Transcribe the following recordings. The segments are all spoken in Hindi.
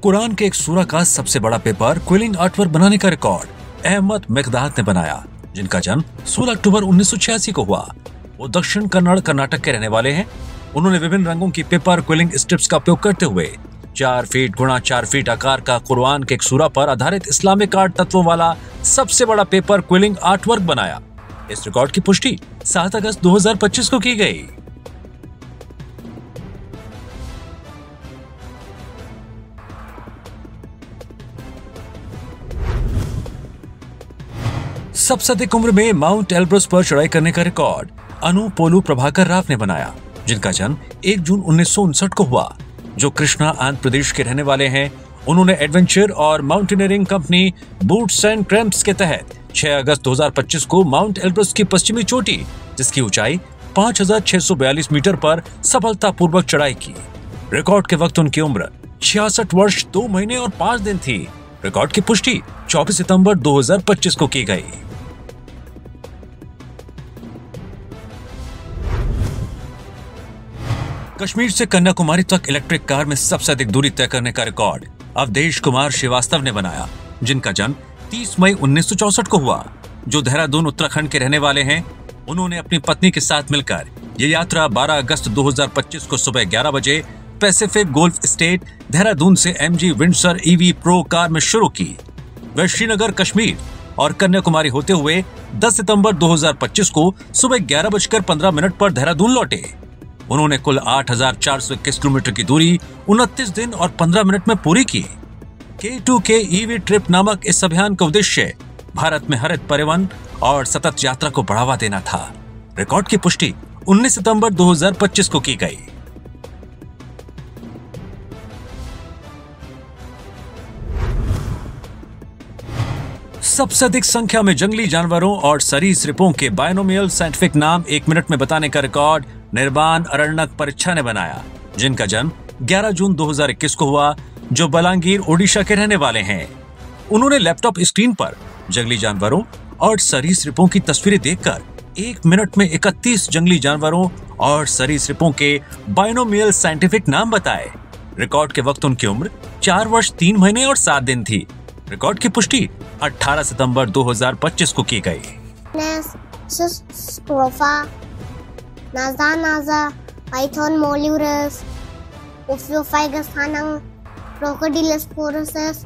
कुरान के एक सूरा का सबसे बड़ा पेपर क्विलिंग आर्टवर्क बनाने का रिकॉर्ड अहमद मेकदाद ने बनाया, जिनका जन्म 16 अक्टूबर 1986 को हुआ। वो दक्षिण कन्नड़ कर्नाटक के रहने वाले हैं। उन्होंने विभिन्न रंगों की पेपर क्विलिंग स्ट्रिप्स का उपयोग करते हुए 4 फीट गुणा 4 फीट आकार का कुरान के एक सूरा पर आधारित इस्लामिक आर्ट तत्वों वाला सबसे बड़ा पेपर क्विलिंग आर्टवर्क बनाया। इस रिकॉर्ड की पुष्टि 7 अगस्त 2025 को की गई। सबसे अधिक उम्र में माउंट एल्ब्रस पर चढ़ाई करने का रिकॉर्ड अनु पोलू प्रभाकर राव ने बनाया, जिनका जन्म 1 जून 1959 को हुआ, जो कृष्णा आंध्र प्रदेश के रहने वाले हैं। उन्होंने एडवेंचर और mountaineering company boots and cramps के तहत 6 अगस्त 2025 को माउंट एल्ब्रस की पश्चिमी चोटी, जिसकी ऊंचाई 5642 मीटर पर सफलतापूर्वक चढ़ाई की। रिकॉर्ड के वक्त उनकी उम्र 66 वर्ष 2 महीने और 5 दिन थी। रिकॉर्ड की पुष्टि 24 सितंबर 2025 को की गई। कश्मीर से कन्याकुमारी तक इलेक्ट्रिक कार में सबसे अधिक दूरी तय करने का रिकॉर्ड अवधेश कुमार श्रीवास्तव ने बनाया, जिनका जन्म 30 मई 1964 को हुआ, जो देहरादून उत्तराखंड के रहने वाले हैं। उन्होंने अपनी पत्नी के साथ मिलकर ये यात्रा 12 अगस्त 2025 को सुबह 11 बजे पैसिफिक गोल्फ स्टेट देहरादून से MG Windsor EV pro car में शुरू की। वे श्रीनगर कश्मीर और कन्याकुमारी होते हुए 10 सितंबर 2025 को सुबह 11:15 पर देहरादून लौटे। उन्होंने कुल 8,421 किलोमीटर की दूरी 29 दिन और 15 मिनट में पूरी की। K2K EV ट्रिप नामक इस अभियान का उद्देश्य भारत में हरित परिवहन और सतत यात्रा को बढ़ावा देना था। रिकॉर्ड की पुष्टि 19 सितंबर 2025 को की गई। सबसे अधिक संख्या में जंगली जानवरों और सरीसृपों के बायनोमियल साइंटिफिक नाम 1 मिनट में बताने का रिकॉर्ड निर्बान अरण्यक परीक्षा ने बनाया, जिनका जन्म 11 जून 2021 को हुआ, जो बलांगीर ओडिशा के रहने वाले हैं। उन्होंने लैपटॉप स्क्रीन पर जंगली जानवरों और सरीसृपों की तस्वीरें देखकर 1 मिनट में 31 जंगली जानवरों और सरीसृपों के बायनोमियल साइंटिफिक नाम बताए। रिकॉर्ड के वक्त उनकी उम्र 4 वर्ष 3 महीने और 7 दिन थी। रिकॉर्ड की पुष्टि 18 सितंबर 2025 को की गई। Naza, Python molurus, Ophiophagus hanang, Crocodylus porosus।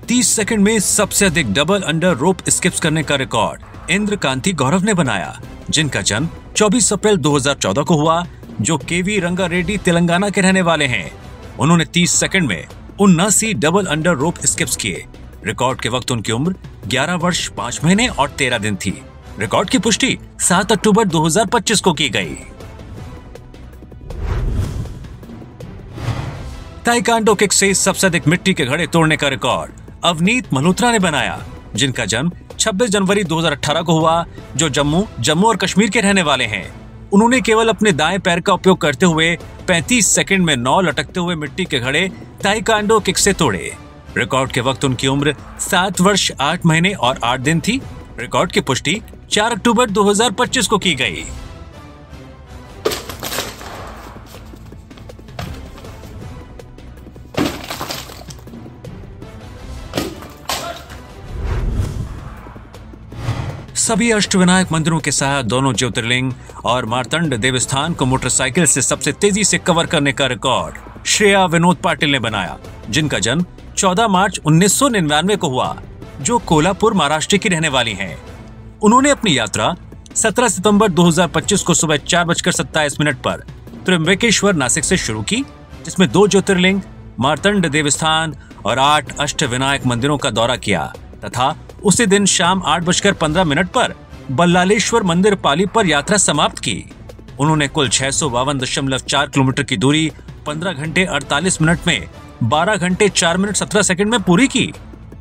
30 second में सबसे अधिक डबल अंडर रोप स्किप्स करने का रिकॉर्ड इंद्रकांति गौरव ने बनाया, जिनका जन्म 24 अप्रैल 2014 को हुआ, जो KV रंगा रेड्डी तेलंगाना के रहने वाले हैं। उन्होंने 30 सेकंड में 79 डबल अंडर रोप स्किप्स किए। रिकॉर्ड के वक्त उनकी उम्र 11 वर्ष 5 महीने और 13 दिन थी। रिकॉर्ड की पुष्टि 7 अक्टूबर 2025 को की गई। ताइक्वांडो किक से सबसे अधिक मिट्टी के घड़े तोड़ने का रिकॉर्ड अवनीत मल्होत्रा ने बनाया, जिनका जन्म 26 जनवरी 2018 को हुआ, जो जम्मू और कश्मीर के रहने वाले हैं। उन्होंने केवल अपने दाएं पैर का उपयोग करते हुए 35 सेकंड में 9 लटकते हुए मिट्टी के घड़े ताइक्वांडो किक से तोड़े। रिकॉर्ड के वक्त उनकी उम्र 7 वर्ष 8 महीने और 8 दिन थी। रिकॉर्ड की पुष्टि 4 अक्टूबर 2025 को की गई। सभी अष्टविनायक मंदिरों के साथ दोनों ज्योतिर्लिंग और मार्तंड देवस्थान को मोटरसाइकिल से सबसे तेजी से कवर करने का रिकॉर्ड श्रेया विनोद पाटिल ने बनाया, जिनका जन्म 14 मार्च 1999 को हुआ, जो कोल्हापुर महाराष्ट्र की रहने वाली हैं। उन्होंने अपनी यात्रा 17 सितंबर 2025 को सुबह 4:27 पर त्र्यंबकेश्वर नासिक से शुरू की, जिसमें 2 ज्योतिर्लिंग, मार्तंड देवस्थान और 8 अष्टविनायक मंदिरों का दौरा किया तथा उसी दिन शाम 8:15 पर बल्लालेश्वर मंदिर पाली पर यात्रा समाप्त की। उन्होंने कुल 652.4 किलोमीटर की दूरी 15 घंटे 48 मिनट में 12 घंटे 4 मिनट 17 सेकंड में पूरी की।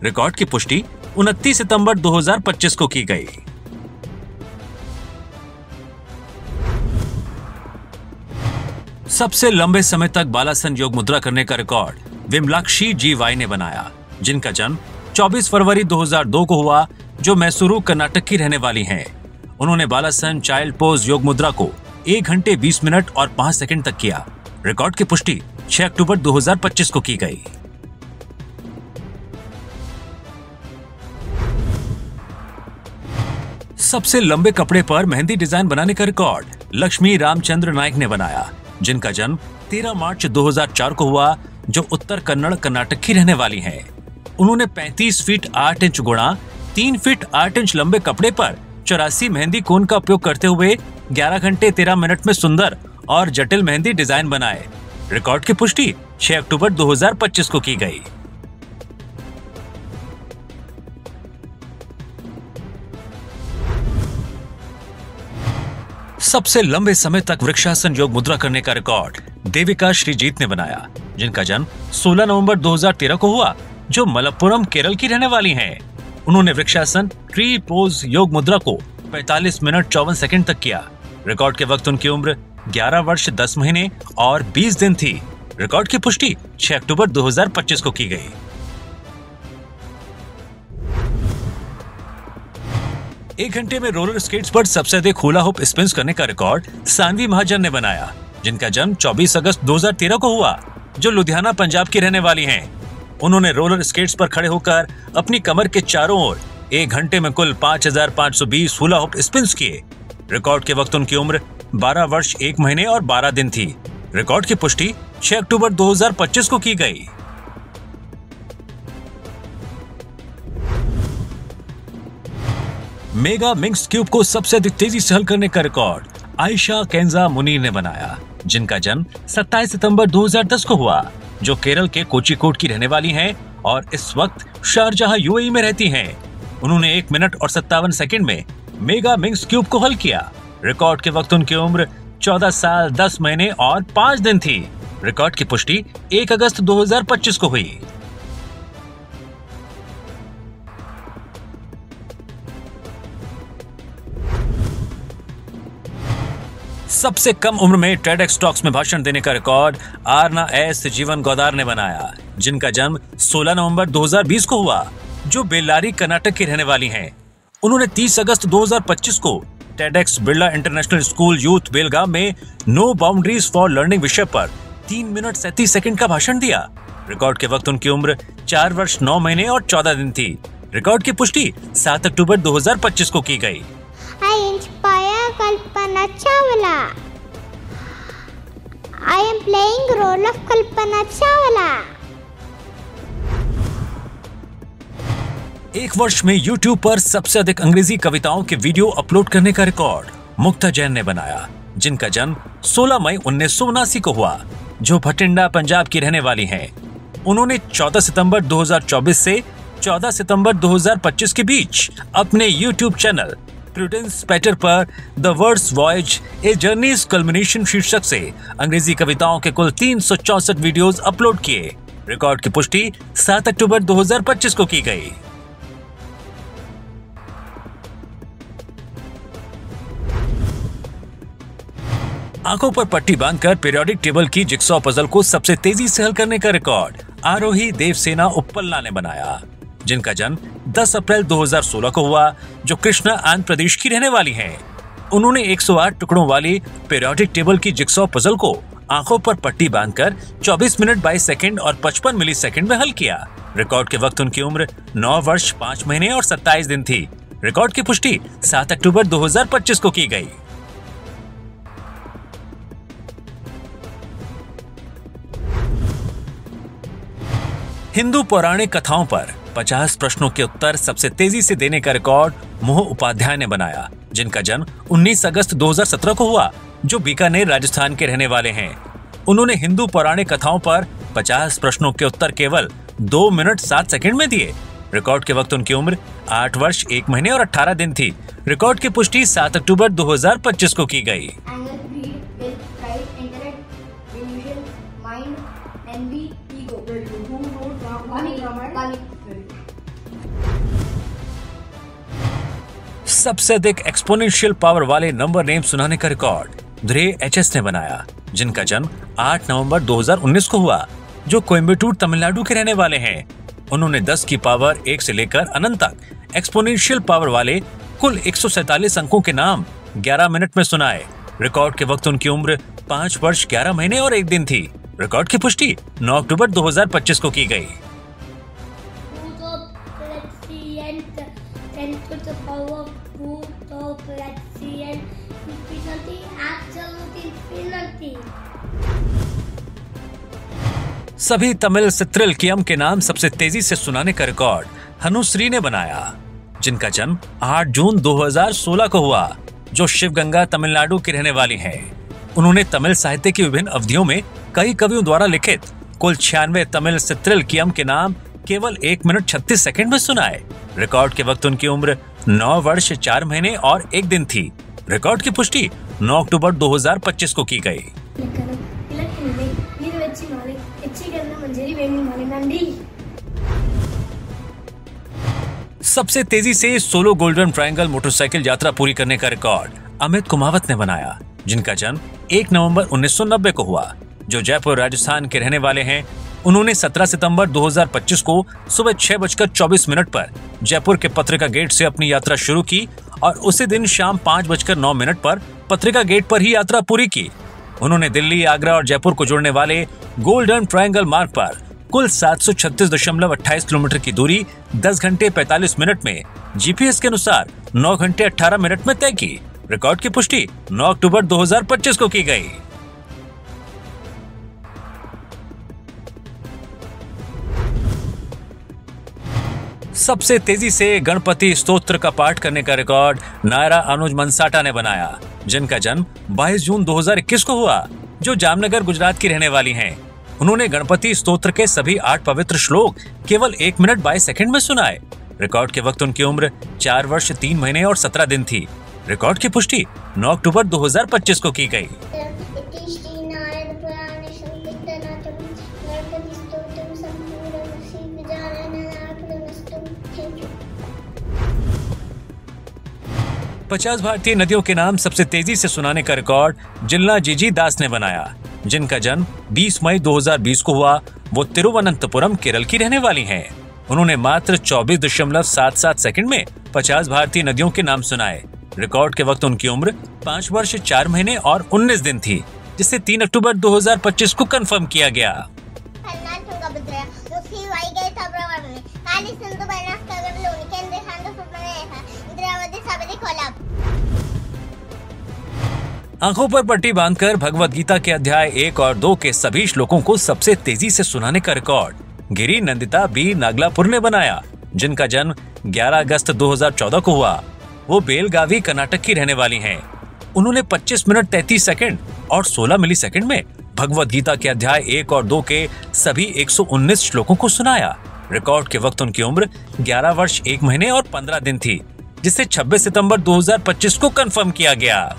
रिकॉर्ड की पुष्टि 29 सितंबर 2025 को की गई। सबसे लंबे समय तक बालासन योग मुद्रा करने का रिकॉर्ड विमलाक्षी GY ने बनाया, जिनका जन्म 24 फरवरी 2002 को हुआ, जो मैसूरू कर्नाटक की रहने वाली हैं। उन्होंने बालासन चाइल्ड पोज योग मुद्रा को 1 घंटे 20 मिनट और 5 सेकंड तक किया। रिकॉर्ड की पुष्टि 6 अक्टूबर 2025 को की गई। सबसे लंबे कपड़े पर मेहंदी डिजाइन बनाने का रिकॉर्ड लक्ष्मी रामचंद्र नाइक ने बनाया, जिनका जन्म 13 मार्च 2004 को हुआ, जो उत्तर कन्नड़ कर्नाटक की रहने वाली हैं। उन्होंने 35 फीट 8 इंच गुणा 3 फीट 8 इंच लंबे कपड़े पर 84 मेहंदी कोन का उपयोग करते हुए 11 घंटे 13 मिनट में सुंदर और जटिल मेहंदी डिजाइन बनाए। रिकॉर्ड की पुष्टि 6 अक्टूबर 2025 को की गई। सबसे लंबे समय तक वृक्षासन योग मुद्रा करने का रिकॉर्ड देविका श्रीजीत ने बनाया, जिनका जन्म 16 नवंबर 2013 को हुआ, जो मलप्पुरम केरल की रहने वाली हैं। उन्होंने वृक्षासन ट्री पोज योग मुद्रा को 45 मिनट 54 सेकंड तक किया। रिकॉर्ड के वक्त उनकी उम्र 11 वर्ष 10 महीने और 20 दिन थी। रिकॉर्ड की पुष्टि 6 अक्टूबर 2025 को की गई। एक घंटे में रोलर स्केट्स पर सबसे अधिक हुला हुप स्पिन्स करने का रिकॉर्ड सानवी महाजन ने बनाया, जिनका जन्म 24 अगस्त 2013 को हुआ, जो लुधियाना पंजाब की रहने वाली हैं। उन्होंने रोलर स्केट्स पर खड़े होकर अपनी कमर के चारों ओर एक घंटे में कुल 5520 हुला हुप स्पिन्स किए। रिकॉर्ड के वक्त उनकी उम्र 12 वर्ष 1 महीने और 12 दिन थी। रिकॉर्ड की पुष्टि 6 अक्टूबर 2025 को की गई। मेगा मिंक्स क्यूब को सबसे अधिक तेजी से हल करने का रिकॉर्ड आयशा केंजा मुनीर ने बनाया, जिनका जन्म 27 सितंबर 2010 को हुआ, जो केरल के कोचिकोड की रहने वाली हैं और इस वक्त शारजाह यूएई में रहती हैं। उन्होंने 1 मिनट और 57 सेकंड में मेगा मिंक्स क्यूब को हल किया। रिकॉर्ड के वक्त उनकी उम्र 14 साल 10 महीने और 5 दिन थी। रिकॉर्ड की पुष्टि 1 अगस्त 2025 को हुई। सबसे कम उम्र में टेडेक्स टॉक्स में भाषण देने का रिकॉर्ड आरना एस जीवन गौदार ने बनाया, जिनका जन्म 16 नवंबर 2020 को हुआ, जो बेल्लारी कर्नाटक की रहने वाली हैं। उन्होंने 30 अगस्त 2025 को TEDx Birla international school youth Belgaum में नो बाउंड्रीज फॉर लर्निंग विषय पर 3 मिनट 37 सेकंड का भाषण दिया। रिकॉर्ड के वक्त उनकी उम्र 4 वर्ष 9 महीने और 14 दिन थी। रिकॉर्ड की पुष्टि 7 अक्टूबर 2025 को की गई। I inspire Kalpana Chawla. I am playing role of Kalpana Chawla. एक वर्ष में YouTube पर सबसे अधिक अंग्रेजी कविताओं के वीडियो अपलोड करने का रिकॉर्ड मुक्ता जैन ने बनाया, जिनका जन्म 16 मई 1979 को हुआ, जो भटिंडा पंजाब की रहने वाली हैं। उन्होंने 14 सितंबर 2024 से 14 सितंबर 2025 के बीच अपने YouTube चैनल प्रूडेंस पैटर पर the words voyage A journeys culmination शीर्षक से अंग्रेजी कविताओं के कुल 364 वीडियोस अपलोड किए। रिकॉर्ड की पुष्टि 7 अक्टूबर 2025 को की गई। आंखों पर पट्टी बांधकर पीरियोडिक टेबल की जिक्सॉ पजल को सबसे तेजी से हल करने का रिकॉर्ड आरोही देवसेना उप्पलना ने बनाया, जिनका जन्म 10 अप्रैल 2016 को हुआ, जो कृष्णा आंध्र प्रदेश की रहने वाली हैं। उन्होंने 108 टुकड़ों वाली पीरियोडिक टेबल की जिक्सॉ पजल को आंखों पर पट्टी बांधकर 24 मिनट 22 सेकंड और 55 मिलीसेकंड में हल किया। रिकॉर्ड के वक्त उनकी उम्र 9 वर्ष 5 महीने और 27 दिन थी। रिकॉर्ड की पुष्टि 7 अक्टूबर 2025 को की गई। हिंदू पौराणिक कथाओं पर 50 प्रश्नों के उत्तर सबसे तेजी से देने का रिकॉर्ड मोह उपाध्याय ने बनाया, जिनका जन्म 19 अगस्त 2017 को हुआ, जो बीकानेर राजस्थान के रहने वाले हैं। उन्होंने हिंदू पौराणिक कथाओं पर 50 प्रश्नों के उत्तर केवल 2 मिनट 7 सेकंड में दिए। रिकॉर्ड के वक्त उनकी उम्र 8 वर्ष 1 महीने और 18 दिन थी। रिकॉर्ड की पुष्टि 7 अक्टूबर 2025 को की गई। सबसे अधिक एक्सपोनेंशियल पावर वाले नंबर नेम सुनाने का रिकॉर्ड ध्रे एचएस ने बनाया, जिनका जन्म 8 नवंबर 2019 को हुआ, जो कोयम्बटूर तमिलनाडु के रहने वाले हैं। उन्होंने 10 की पावर 1 से लेकर अनंत तक एक्सपोनेंशियल पावर वाले कुल 147 अंकों के नाम 11 मिनट में सुनाए। रिकॉर्ड के वक्त उनकी उम्र 5 वर्ष 11 महीने और 1 दिन थी। रिकॉर्ड की पुष्टि 9 अक्टूबर 2025 को की गई। सभी तमिल चित्रल कियम के नाम सबसे तेजी से सुनाने का रिकॉर्ड हनुश्री ने बनाया, जिनका जन्म 8 जून 2016 को हुआ, जो शिवगंगा तमिलनाडु की रहने वाली हैं। उन्होंने तमिल साहित्य की विभिन्न अवधियों में कई कवियों द्वारा लिखित कुल 96 तमिल चित्रल कियम के नाम केवल 1 मिनट 36 सेकंड में सुनाए। रिकॉर्ड के वक्त उनकी उम्र 9 वर्ष 4 महीने और 1 दिन थी। रिकॉर्ड की पुष्टि 9 अक्टूबर 2025 को की गई। सबसे तेजी से सोलो गोल्डन ट्रायंगल मोटरसाइकिल यात्रा पूरी करने का रिकॉर्ड अमित कुमावत ने बनाया, जिनका जन्म 1 नवंबर 1990 को हुआ, जो जयपुर राजस्थान के रहने वाले हैं। उन्होंने 17 सितंबर 2025 को सुबह 6:24 पर जयपुर के पत्रिका गेट से अपनी यात्रा शुरू की और उसी दिन शाम 5:09 पर पत्रिका गेट पर ही यात्रा पूरी की। उन्होंने दिल्ली, आगरा और जयपुर को जोड़ने वाले गोल्डन ट्रायंगल मार्ग पर कुल 736.28 किलोमीटर की दूरी 10 घंटे 45 मिनट में जीपीएस के अनुसार 9 घंटे 18 मिनट में तय की। रिकॉर्ड की पुष्टि 9 अक्टूबर 2025 को की गई। सबसे तेजी से गणपति स्तोत्र का पाठ करने का रिकॉर्ड नायरा अनुज मनसाटा ने बनाया, जिनका जन्म 22 जून 2021 को हुआ, जो जामनगर गुजरात की रहने वाली हैं। उन्होंने गणपति स्तोत्र के सभी 8 पवित्र श्लोक केवल 1 मिनट 22 सेकंड में सुनाए। रिकॉर्ड के वक्त उनकी उम्र 4 वर्ष 3 महीने और 17 दिन थी। रिकॉर्ड की पुष्टि 9 अक्टूबर 2025 को की गई। पचास भारतीय नदियों के नाम सबसे तेजी से सुनाने का रिकॉर्ड जिल्ला जीजी दास ने बनाया, जिनका जन्म 20 मई 2020 को हुआ। वो तिरुवनंतपुरम केरल की रहने वाली हैं। उन्होंने मात्र 24.77 सेकंड में 50 भारतीय नदियों के नाम सुनाए। रिकॉर्ड के वक्त उनकी उम्र 5 वर्ष 4 महीने और 19 दिन थी, जिसे 3 अक्टूबर 2025 को कंफर्म किया गया। आंखों पर पट्टी बांधकर भगवत गीता के अध्याय 1 और 2 के सभी श्लोकों को सबसे तेजी से सुनाने का रिकॉर्ड गिरी नंदिता बी नागलापुर ने बनाया, जिनका जन्म 11 अगस्त 2014 को हुआ। वो बेलगावी कर्नाटक की रहने वाली हैं। उन्होंने 25 मिनट 33 सेकंड और 16 मिलीसेकंड में भगवत गीता के अध्याय 1 और 2 के सभी 119 श्लोकों को सुनाया। रिकॉर्ड के वक्त उनकी उम्र 11 वर्ष 1 महीने और 15 दिन थी, जिसे 26 सितंबर 2025 को कंफर्म किया गया।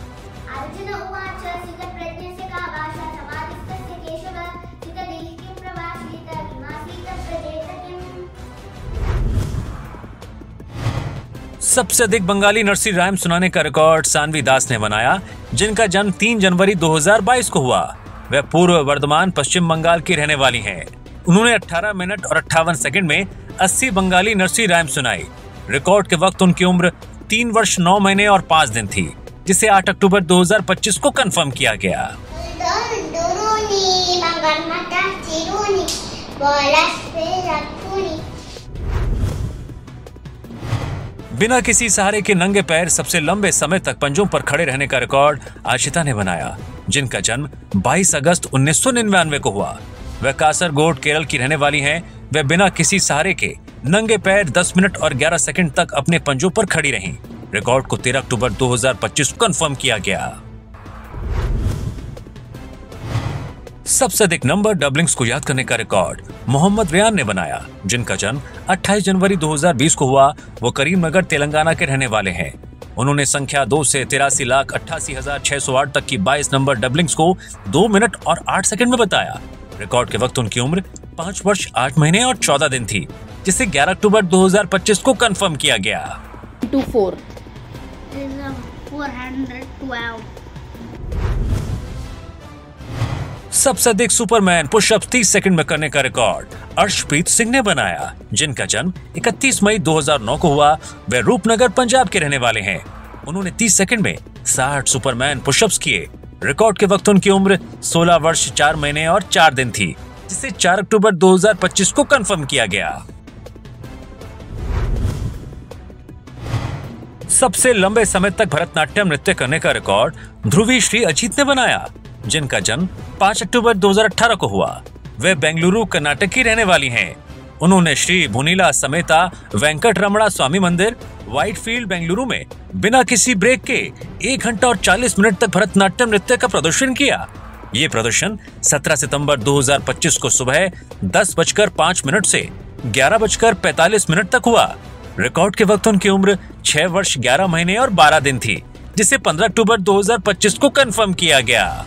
सबसे अधिक बंगाली नर्सरी राइम सुनाने का रिकॉर्ड सानवी दास ने बनाया, जिनका जन्म 3 जनवरी 2022 को हुआ। वह पूर्व वर्धमान पश्चिम बंगाल की रहने वाली हैं। उन्होंने 18 मिनट और 58 सेकंड में 80 बंगाली नर्सरी राइम सुनाई। रिकॉर्ड के वक्त उनकी उम्र 3 वर्ष 9 महीने और 5 दिन थी, जिसे 8 अक्टूबर 2025 को कंफर्म किया गया। बिना किसी सहारे के नंगे पैर सबसे लंबे समय तक पंजों पर खड़े रहने का रिकॉर्ड आशिता ने बनाया, जिनका जन्म 22 अगस्त 1999 को हुआ। वह कासरगोड केरल की रहने वाली हैं। वह बिना किसी सहारे के नंगे पैर 10 मिनट और 11 सेकंड तक अपने पंजों पर खड़ी रहीं। रिकॉर्ड को 13 अक्टूबर 2025 को कंफर्म किया गया। सबसे अधिक नंबर डबलिंग्स को याद करने का रिकॉर्ड मोहम्मद रियान ने बनाया, जिनका जन्म 28 जनवरी 2020 को हुआ। वो करीमनगर तेलंगाना के रहने वाले हैं। उन्होंने संख्या 2 से 83,88,608 तक की 22 नंबर डबलिंग्स को 2 मिनट और 8 सेकंड में बताया। रिकॉर्ड के वक्त उनकी उम्र 5 वर्ष 8 महीने और 14 दिन थी, जिसे 11 अक्टूबर 2025 को कंफर्म किया गया। 412 सबसे अधिक सुपरमैन पुशअप्स 30 सेकंड में करने का रिकॉर्ड अर्शप्रीत सिंह ने बनाया, जिनका जन्म 31 मई 2009 को हुआ। वे रूपनगर पंजाब के रहने वाले हैं। उन्होंने 30 सेकंड में 60 सुपरमैन पुशअप्स किए। रिकॉर्ड के वक्त उनकी उम्र 16 वर्ष 4 महीने और 4 दिन थी, जिसे 4 अक्टूबर 2025 को कंफर्म किया गया। सबसे लंबे समय तक भरतनाट्यम नृत्य करने का रिकॉर्ड ध्रुवी श्री अजीत ने बनाया, जिनका जन्म 5 अक्टूबर 2018 को हुआ। वे बेंगलुरु कर्नाटक की रहने वाली हैं। उन्होंने श्री भुनीला समेता वेंकटरमणा स्वामी मंदिर, व्हाइटफील्ड, बेंगलुरु में बिना किसी ब्रेक के 1 घंटा और 40 मिनट तक भरतनाट्यम नृत्य का प्रदर्शन किया। ये प्रदर्शन 17 सितंबर 2025 को सुबह 10:05 से 11:45 तक हुआ। रिकॉर्ड के वक्त उनकी उम्र 6 वर्ष 11 महीने और 12 दिन थी, जिसे 15 अक्टूबर 2025 को कंफर्म किया गया।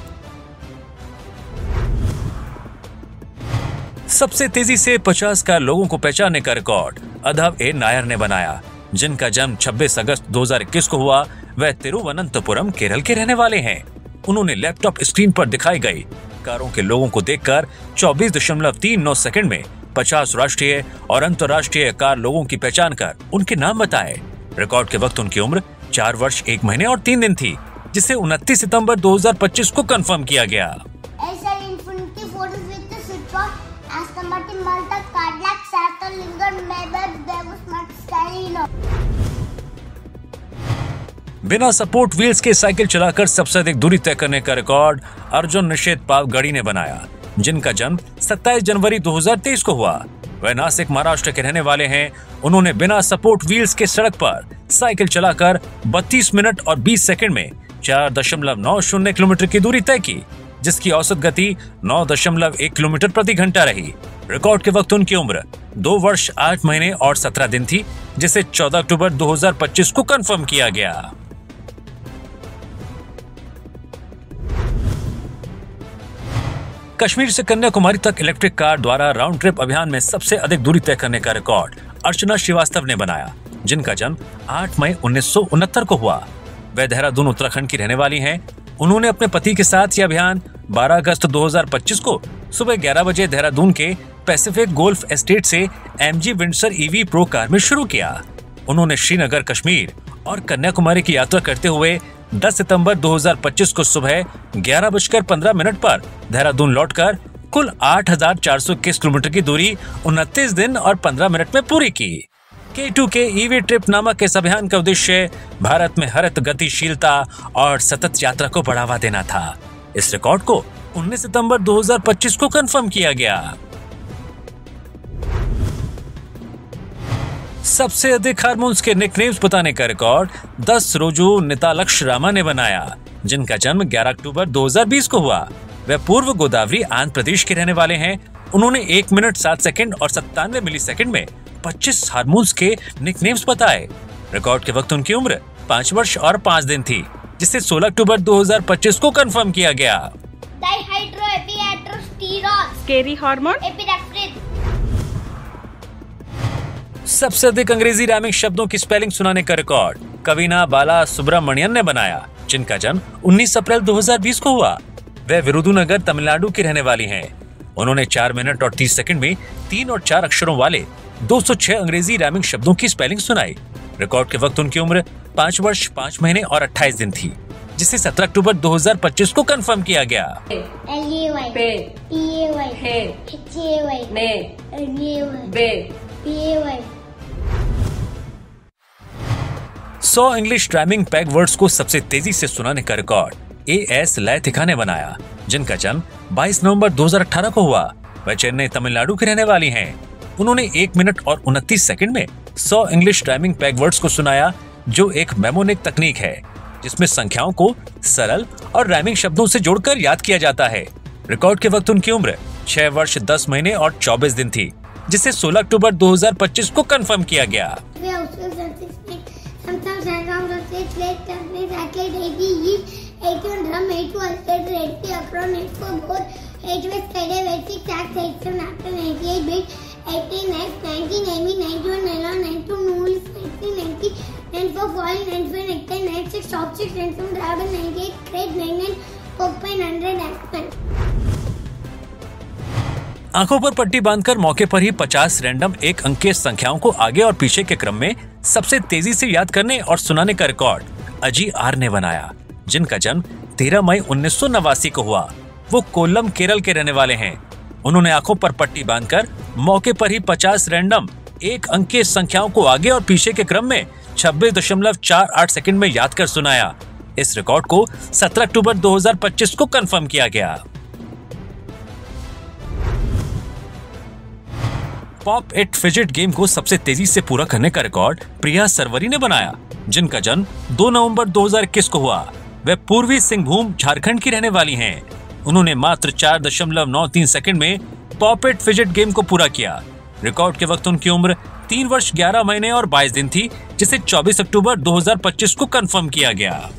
सबसे तेजी से 50 का लोगों को पहचानने का रिकॉर्ड अधव ए नायर ने बनाया, जिनका जन्म 26 अगस्त 2021 को हुआ। वह तिरुवनंतपुरम, केरल के रहने वाले हैं। उन्होंने लैपटॉप स्क्रीन पर दिखाई गई कारों के लोगों को देखकर 24.39 सेकंड में 50 राष्ट्रीय और अंतर्राष्ट्रीय कार लोगों की पहचान कर उनके नाम बताए। रिकॉर्ड के वक्त उनकी उम्र 4 वर्ष 1 महीने और 3 दिन थी, जिसे 29 सितंबर 2025 को कंफर्म किया गया। बिना सपोर्ट व्हील्स के साइकिल चलाकर सबसे अधिक दूरी तय करने का रिकॉर्ड अर्जुन निषेध पावगड़ी ने बनाया, जिनका जन्म 27 जनवरी 2023 को हुआ। वह नासिक, महाराष्ट्र के रहने वाले हैं। उन्होंने बिना सपोर्ट व्हील्स के सड़क पर साइकिल चलाकर 32 मिनट और 20 सेकंड में 4.90 किलोमीटर की दूरी तय की, जिसकी औसत गति 9.1 किलोमीटर प्रति घंटा रही। रिकॉर्ड के वक्त उनकी उम्र 2 वर्ष 8 महीने और 17 दिन थी, जिसे 14 अक्टूबर 2025 को कंफर्म किया गया। कश्मीर से कन्याकुमारी तक इलेक्ट्रिक कार द्वारा राउंड ट्रिप अभियान में सबसे अधिक दूरी तय करने का रिकॉर्ड अर्चना श्रीवास्तव ने बनाया, जिनका जन्म 8 मई 1969 को हुआ। वह देहरादून, उत्तराखंड की रहने वाली हैं। उन्होंने अपने पति के साथ यह अभियान 12 अगस्त 2025 को सुबह 11 बजे देहरादून के पैसिफिक गोल्फ एस्टेट से MG Windsor EV pro car में शुरू किया। उन्होंने श्रीनगर, कश्मीर और कन्याकुमारी की यात्रा करते हुए 10 सितंबर 2025 को सुबह 11:15 पर देहरादून लौटकर कुल 8,421 किलोमीटर की दूरी 29 दिन और 15 मिनट में पूरी की। K2K EV ट्रिप नामक इस अभियान का उद्देश्य भारत में हरित गतिशीलता और सतत यात्रा को बढ़ावा देना था। इस रिकॉर्ड को 19 सितंबर 2025 को कंफर्म किया गया। सबसे अधिक हार्मोन्स के निकनेम्स बताने का रिकॉर्ड 10 रोजू नितालक्ष रामा ने बनाया, जिनका जन्म 11 अक्टूबर 2020 को हुआ। वह पूर्व गोदावरी, आंध्र प्रदेश के रहने वाले हैं। उन्होंने 1 मिनट 7 सेकंड और 97 मिली सेकंड में 25 हार्मोन्स के निकनेम्स बताए। रिकॉर्ड के वक्त उनकी उम्र 5 वर्ष और 5 दिन थी, जिसे 16 अक्टूबर 2025 को कंफर्म किया गया। स्केरी हार्मोन, सबसे अधिक अंग्रेजी राइमिंग शब्दों की स्पेलिंग सुनाने का रिकॉर्ड कवीना बाला सुब्रमण्यन ने बनाया, जिनका जन्म 19 अप्रैल 2020 को हुआ। वह विरुधुनगर, तमिलनाडु की रहने वाली हैं। उन्होंने 4 मिनट और 30 सेकंड में 3 और 4 अक्षरों वाले 206 अंग्रेजी राइमिंग शब्दों की स्पेलिंग सुनाई। रिकॉर्ड के वक्त उनकी उम्र 5 वर्ष 5 महीने और 28 दिन थी, जिसे 17 अक्टूबर 2025 को कंफर्म किया गया। 100 इंग्लिश राइमिंग पैग वर्ड्स को सबसे तेजी से सुनाने का रिकॉर्ड AS लयथिका ने बनाया, जिनका जन्म 22 नवंबर 2018 को हुआ। वह चेन्नई, तमिलनाडु की रहने वाली हैं। उन्होंने 1 मिनट और 29 सेकंड में 100 इंग्लिश राइमिंग पैग वर्ड्स को सुनाया, जो एक मेमोनिक तकनीक है, जिसमें संख्याओं को सरल और राइमिंग शब्दों से जोड़कर याद किया जाता है। रिकॉर्ड के वक्त उनकी उम्र 6 वर्ष 10 महीने और 24 दिन थी, जिसे 16 अक्टूबर 2025 को कंफर्म किया गया। आंखों पर पट्टी बांधकर मौके पर ही 50 रैंडम 1 अंकीय संख्याओं को आगे और पीछे के क्रम में सबसे तेजी से याद करने और सुनाने का रिकॉर्ड अजी आर ने बनाया, जिनका जन्म 13 मई 1989 को हुआ। वो कोल्लम केरल के रहने वाले हैं। उन्होंने आंखों पर पट्टी बांधकर मौके पर ही 50 रैंडम एक अंकीय संख्याओं को आगे और पीछे के क्रम में 26.48 सेकंड में याद कर सुनाया। इस रिकॉर्ड को 17 अक्टूबर 2025 को कंफर्म किया गया। पॉप इट फिजिट गेम को सबसे तेजी से पूरा करने का रिकॉर्ड प्रिया सरवरी ने बनाया, जिनका जन्म 2 नवंबर 2021 को हुआ। वे पूर्वी सिंहभूम झारखंड की रहने वाली हैं। उन्होंने मात्र 4.93 सेकंड में पॉप इट फिजिट गेम को पूरा किया। रिकॉर्ड के वक्त उनकी उम्र 3 वर्ष 11 महीने और 22 दिन थी, जिसे 24 अक्टूबर 2025 को कंफर्म किया गया।